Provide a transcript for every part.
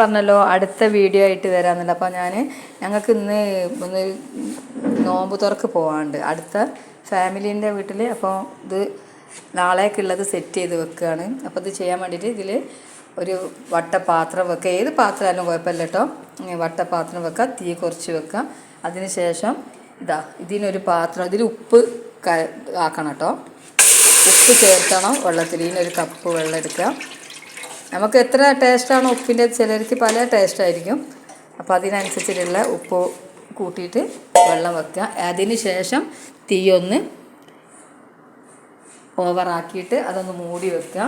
പറഞ്ഞല്ലോ അടുത്ത വീഡിയോ ആയിട്ട് വരാമെന്നുണ്ട്. അപ്പോൾ ഞങ്ങൾക്ക് ഇന്ന് ഒന്ന് നോമ്പ് തുറക്ക് പോകാനുണ്ട് അടുത്ത ഫാമിലീൻ്റെ വീട്ടിൽ. അപ്പോൾ ഇത് നാളേക്കുള്ളത് സെറ്റ് ചെയ്ത് വെക്കുകയാണ്. അപ്പോൾ ഇത് ചെയ്യാൻ വേണ്ടിയിട്ട് ഇതിൽ ഒരു വട്ടപാത്രം വെക്കുക. ഏത് പാത്രമായാലും കുഴപ്പമില്ല കേട്ടോ. വട്ടപാത്രം വെക്കുക, തീ കുറച്ച് വെക്കുക. അതിന് ശേഷം ഇതിനൊരു പാത്രം, ഇതിൽ ഉപ്പ് ആക്കണം കേട്ടോ. ഉപ്പ് ചേർക്കണം വെള്ളത്തിൽ. ഇതിനൊരു കപ്പ് വെള്ളം എടുക്കുക. നമുക്ക് എത്ര ടേസ്റ്റാണോ ഉപ്പിൻ്റെ, ചിലർക്ക് പല ടേസ്റ്റായിരിക്കും. അപ്പോൾ അതിനനുസരിച്ചിട്ടുള്ള ഉപ്പ് കൂട്ടിയിട്ട് വെള്ളം വെക്കുക. അതിന് ശേഷം തീ ഒന്ന് ഓവറാക്കിയിട്ട് അതൊന്ന് മൂടി വെക്കുക.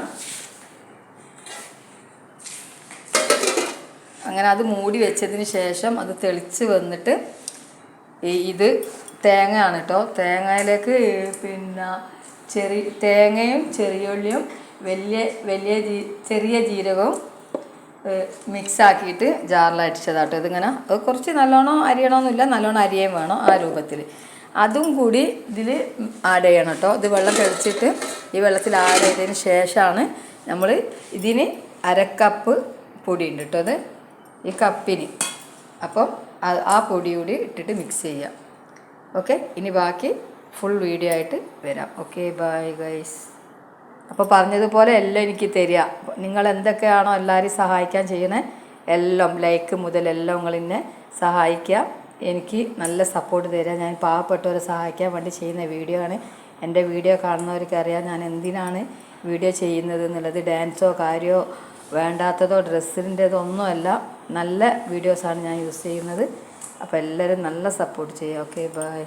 അങ്ങനെ അത് മൂടി വെച്ചതിന് ശേഷം അത് തെളിച്ച് വന്നിട്ട് ഇത് തേങ്ങ ആണ് കേട്ടോ. തേങ്ങയിലേക്ക് തേങ്ങയും ചെറിയുള്ളിയും ചെറിയ ജീരകവും മിക്സാക്കിയിട്ട് ജാറിൽ അടിച്ചതാട്ടോ. ഇതിങ്ങനെ കുറച്ച് നല്ലോണം അരിയണമെന്നില്ല, നല്ലോണം അരിയേം വേണം ആ രൂപത്തിൽ. അതും കൂടി ഇതിൽ ആഡ് ചെയ്യണം കേട്ടോ. ഇത് വെള്ളം തെളിച്ചിട്ട് ഈ വെള്ളത്തിൽ ആഡ് ചെയ്തതിന് ശേഷമാണ് നമ്മൾ ഇതിന് അരക്കപ്പ് പൊടിയുണ്ട് കേട്ടോ. അത് ഈ കപ്പിന്. അപ്പം ആ പൊടി കൂടി ഇട്ടിട്ട് മിക്സ് ചെയ്യാം. ഓക്കെ, ഇനി ബാക്കി ഫുൾ വീഡിയോ ആയിട്ട് വരാം. Okay, bye guys. അപ്പോൾ പറഞ്ഞതുപോലെ എല്ലാം എനിക്ക് തരിക. നിങ്ങൾ എന്തൊക്കെയാണോ എല്ലാവരും സഹായിക്കാൻ ചെയ്യണേ, എല്ലാം ലൈക്ക് മുതലെല്ലാം നിങ്ങളെന്നെ സഹായിക്കുക. എനിക്ക് നല്ല സപ്പോർട്ട് തരിക. ഞാൻ പാവപ്പെട്ടവരെ സഹായിക്കാൻ വേണ്ടി ചെയ്യുന്ന വീഡിയോ ആണ്. എൻ്റെ വീഡിയോ കാണുന്നവർക്ക് അറിയാം ഞാൻ എന്തിനാണ് വീഡിയോ ചെയ്യുന്നത് എന്നുള്ളത്. ഡാൻസോ കാര്യമോ വേണ്ടാത്തതോ ഡ്രസ്സിൻ്റെതൊന്നുമല്ല, നല്ല വീഡിയോസാണ് ഞാൻ യൂസ് ചെയ്യുന്നത്. അപ്പോൾ എല്ലാവരും നല്ല സപ്പോർട്ട് ചെയ്യുക. Okay, by.